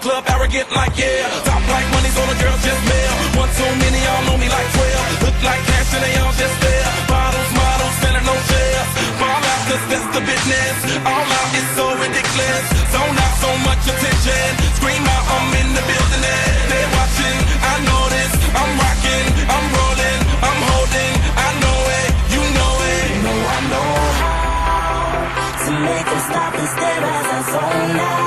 Arrogant like yeah, top like money's on the girls just mail. One too many, y'all know me like 12. Look like cash and they all just there. Bottles, models, selling no shares. Fall out 'cause that's the business. All out is so ridiculous. Zone out so much attention. Scream out, I'm in the building and they're watching. I know this, I'm rocking, I'm rolling, I'm holding. I know it, you know it. You know I know how to make them stop and stare as I zone out.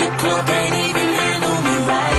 The club ain't even handle me right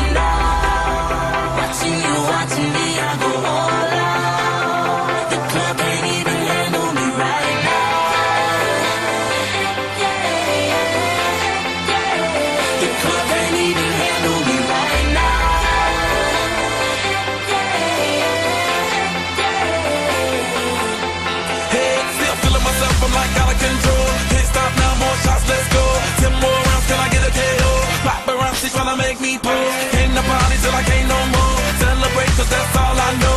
make me pose. Came to party till I can't no more. Celebrate cause that's all I know.